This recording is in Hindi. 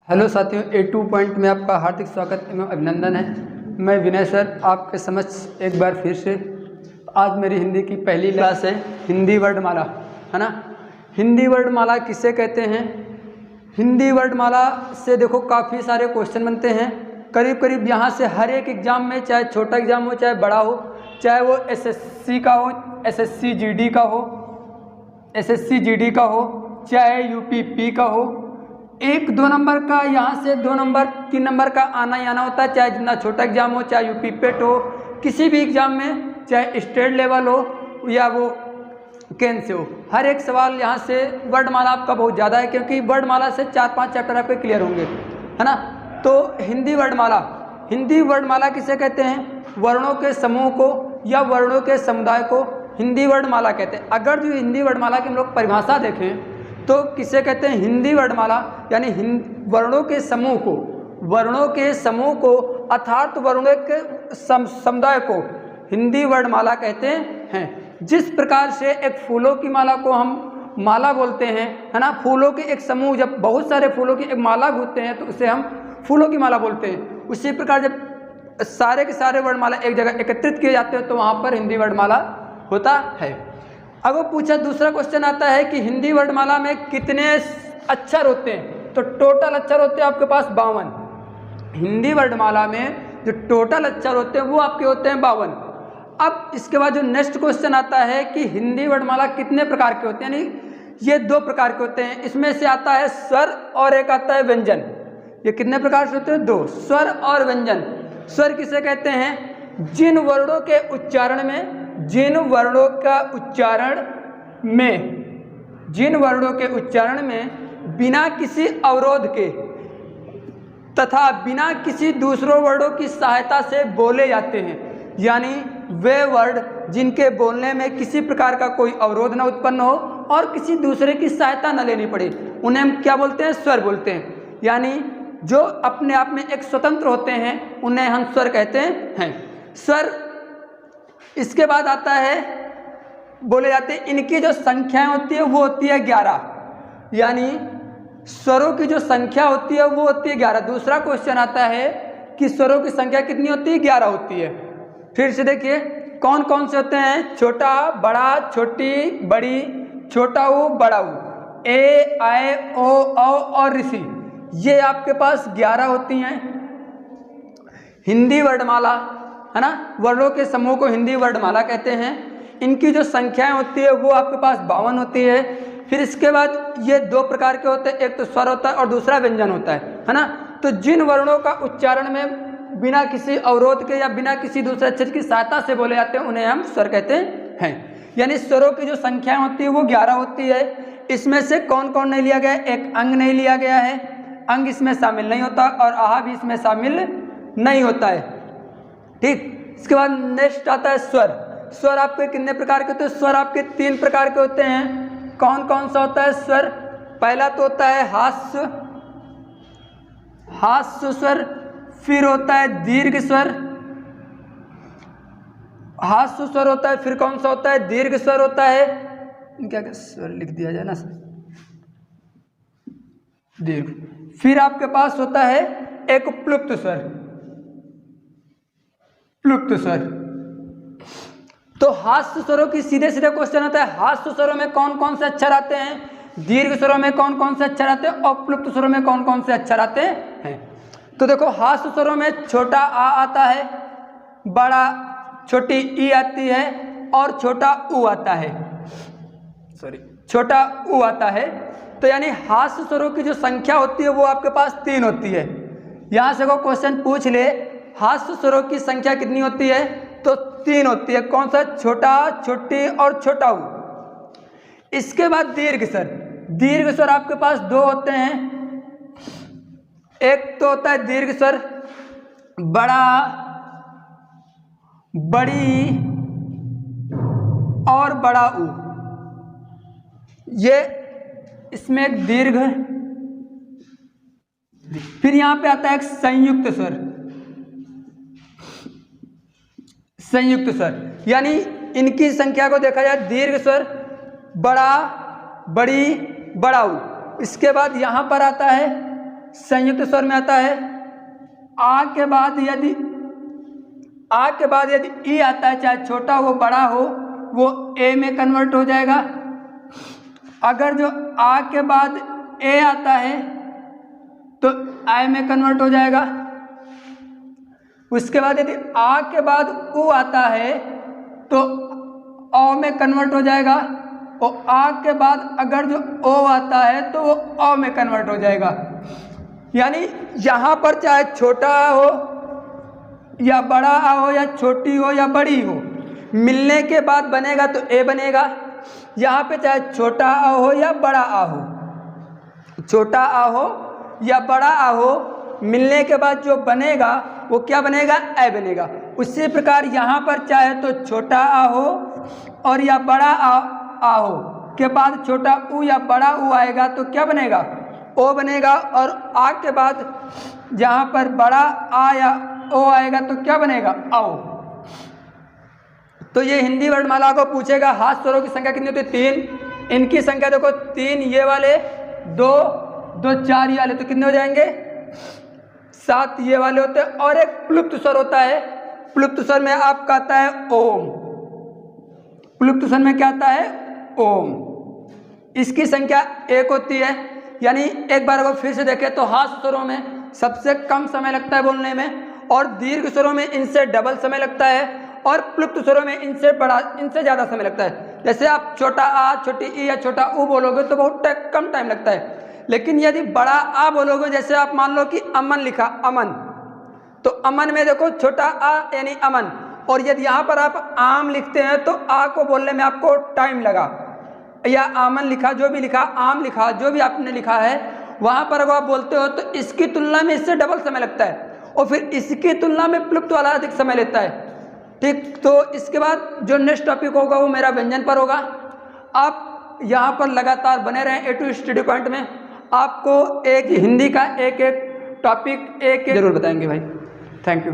हेलो साथियों, A2 पॉइंट में आपका हार्दिक स्वागत एवं अभिनंदन है। मैं विनय सर आपके समक्ष एक बार फिर से। आज मेरी हिंदी की पहली क्लास है, हिंदी वर्णमाला, है ना। हिंदी वर्णमाला किसे कहते हैं? हिंदी वर्णमाला से देखो काफ़ी सारे क्वेश्चन बनते हैं। करीब करीब यहाँ से हर एक एग्ज़ाम में, चाहे छोटा एग्ज़ाम हो चाहे बड़ा हो, चाहे वो SSC का हो, SSC GD का हो, SSC GD का हो, चाहे UPP का हो, 1-2 नंबर का, यहाँ से 2 नंबर 3 नंबर का आना ही आना होता है। चाहे जितना छोटा एग्जाम हो, चाहे UP पेट हो, किसी भी एग्जाम में, चाहे स्टेट लेवल हो या वो केन से हो, हर एक सवाल यहाँ से वर्णमाला आपका बहुत ज़्यादा है, क्योंकि वर्णमाला से 4-5 चैप्टर आपके क्लियर होंगे, है ना। तो हिंदी वर्णमाला किसे कहते हैं? वर्णों के समूह को या वर्णों के समुदाय को हिंदी वर्णमाला कहते हैं। अगर जो हिंदी वर्णमाला की हम लोग परिभाषा देखें तो किसे कहते हैं? हिंदी वर्णमाला यानी वर्णों के समूह को अर्थात वर्णों के समुदाय को हिंदी वर्णमाला कहते हैं। जिस प्रकार से एक फूलों की माला को हम माला बोलते हैं, है ना। फूलों के एक समूह, जब बहुत सारे फूलों की एक माला गूंथते हैं तो उसे हम फूलों की माला बोलते हैं। उसी प्रकार जब सारे के सारे वर्णमाला एक जगह एकत्रित किए जाते हैं तो वहाँ पर हिंदी वर्णमाला होता है। अब वो पूछा, दूसरा क्वेश्चन आता है कि हिंदी वर्णमाला में कितने अक्षर होते हैं? तो टोटल अक्षर होते हैं आपके पास 52। हिंदी वर्णमाला में जो टोटल अक्षर होते हैं वो आपके होते हैं 52। अब इसके बाद जो नेक्स्ट क्वेश्चन आता है कि हिंदी वर्णमाला कितने प्रकार के होते हैं? यानी ये 2 प्रकार के होते हैं। इसमें से आता है स्वर और एक आता है व्यंजन। ये कितने प्रकार से होते हैं? 2, स्वर और व्यंजन। स्वर किसे कहते हैं? जिन वर्णों के उच्चारण में बिना किसी अवरोध के तथा बिना किसी दूसरों वर्णों की सहायता से बोले जाते हैं। यानी वे वर्ड जिनके बोलने में किसी प्रकार का कोई अवरोध न उत्पन्न हो और किसी दूसरे की सहायता न लेनी पड़े, उन्हें हम क्या बोलते हैं? स्वर बोलते हैं। यानी जो अपने आप में एक स्वतंत्र होते हैं उन्हें हम स्वर कहते हैं। स्वर इसके बाद आता है, बोले जाते हैं, इनकी जो संख्याएं होती है वो होती है 11। यानी स्वरों की जो संख्या होती है वो होती है 11। दूसरा क्वेश्चन आता है कि स्वरों की संख्या कितनी होती है? 11 होती है। फिर से देखिए कौन कौन से होते हैं? छोटा, बड़ा, छोटी, बड़ी, छोटा ऊ, बड़ा ऊ, ए, आए, ओ, औ और ऋषि, ये आपके पास 11 होती हैं। हिंदी वर्णमाला, है ना, वर्णों के समूह को हिंदी वर्णमाला कहते हैं। इनकी जो संख्याएं होती है वो आपके पास 52 होती है। फिर इसके बाद ये 2 प्रकार के होते हैं, एक तो स्वर होता है और दूसरा व्यंजन होता है ना। तो जिन वर्णों का उच्चारण में बिना किसी अवरोध के या बिना किसी दूसरे अक्षर की सहायता से बोले जाते हैं उन्हें हम स्वर कहते हैं। यानी स्वरों की जो संख्याएं होती है वो 11 होती है। इसमें से कौन कौन नहीं लिया गया है? एक अंग नहीं लिया गया है, अंग इसमें शामिल नहीं होता और आहा भी इसमें शामिल नहीं होता है। ठीक, इसके बाद नेक्स्ट आता है स्वर। स्वर आपके कितने प्रकार के होते हैं? स्वर आपके 3 प्रकार के होते हैं। कौन कौन सा होता है स्वर? पहला तो होता है हास्य स्वर, फिर होता है दीर्घ स्वर, हास्य स्वर होता है, फिर कौन सा होता है? दीर्घ स्वर होता है। क्या स्वर लिख दिया जाए ना, दीर्घ। फिर आपके पास होता है एक प्लुप्त स्वर। तो हास्य स्वरों की सीधे सीधे क्वेश्चन आता है, हास्य स्वरों में कौन कौन से अक्षर आते हैं? दीर्घ स्वरों में कौन कौन से अक्षर आते हैं? और प्लुप्त स्वरों में कौन कौन से अक्षर आते हैं? तो देखो हास्य स्वरों में छोटा आ आता है, बड़ा छोटी ई आती है और छोटा ऊ आता है। छोटा ऊ आता है। तो यानी हास्य स्वरों की जो संख्या होती है वो आपके पास 3 होती है। यहाँ से को क्वेश्चन पूछ ले, हास्य स्वरों की संख्या कितनी होती है? तो 3 होती है। कौन सा? छोटा, छोटी और छोटा ऊ। इसके बाद दीर्घ स्वर आपके पास 2 होते हैं। एक तो होता है दीर्घ स्वर बड़ा, बड़ी और बड़ा ऊ। ये इसमें एक दीर्घ। फिर यहां पे आता है एक संयुक्त स्वर, यानी इनकी संख्या को देखा जाए, दीर्घ स्वर बड़ा, बड़ी, बड़ा ऊ। इसके बाद यहां पर आता है संयुक्त स्वर में आता है। आ के बाद यदि ई आता है, चाहे छोटा हो बड़ा हो, वो ए में कन्वर्ट हो जाएगा। अगर जो आ के बाद ए आता है तो आई में कन्वर्ट हो जाएगा। उसके बाद यदि आ के बाद उ आता है तो औ में कन्वर्ट हो जाएगा, और आ के बाद अगर जो ओ आता है तो वो औ में कन्वर्ट हो जाएगा। यानी यहाँ पर चाहे छोटा हो या बड़ा आ हो, या छोटी हो या बड़ी हो, मिलने के बाद बनेगा तो ए बनेगा। यहाँ पे चाहे छोटा आ हो या बड़ा आ हो, छोटा आ हो या बड़ा आ हो, मिलने के बाद जो बनेगा वो क्या बनेगा? ए बनेगा। उसी प्रकार यहाँ पर चाहे तो छोटा आ हो और या बड़ा आ हो के बाद छोटा उ या बड़ा उ आएगा तो क्या बनेगा? ओ बनेगा। और आ के बाद जहाँ पर बड़ा आ या ओ आएगा तो क्या बनेगा? आओ। तो ये हिंदी वर्णमाला को पूछेगा हाथ स्वरों की संख्या कितनी होती है? 3। इनकी संख्या देखो 3 ये वाले, 2 2 4 ये वाले, तो कितने हो जाएंगे? 7 ये वाले होते हैं। और एक प्लुप्त स्वर होता है। प्लुप्त स्वर में आपका आता है ओम। प्लुप्त स्वर में क्या आता है? ओम। इसकी संख्या 1 होती है। यानी एक बार अगर फिर से देखें तो हाथ स्वरों में सबसे कम समय लगता है बोलने में, और दीर्घ स्वरों में इनसे डबल समय लगता है, और प्लुप्त स्वरों में इनसे ज़्यादा समय लगता है। जैसे आप छोटा आ, छोटी ई या छोटा उ बोलोगे तो बहुत कम टाइम लगता है। लेकिन यदि बड़ा आ बोलोगे, जैसे आप मान लो कि अमन लिखा, अमन, तो अमन में देखो छोटा आ यानी अमन, और यदि यहाँ पर आप आम लिखते हैं तो आ को बोलने में आपको टाइम लगा, या आमन लिखा, जो भी लिखा, आम लिखा, जो भी आपने लिखा है, वहाँ पर अगर आप बोलते हो तो इसकी तुलना में इससे डबल समय लगता है, और फिर इसकी तुलना में प्लुप्त वाला अधिक समय लेता है। ठीक, तो इसके बाद जो नेक्स्ट टॉपिक होगा वो मेरा व्यंजन पर होगा। आप यहाँ पर लगातार बने रहें A2 स्टडी पॉइंट में। आपको एक हिंदी का एक टॉपिक एक जरूर बताएंगे भाई। Thank you.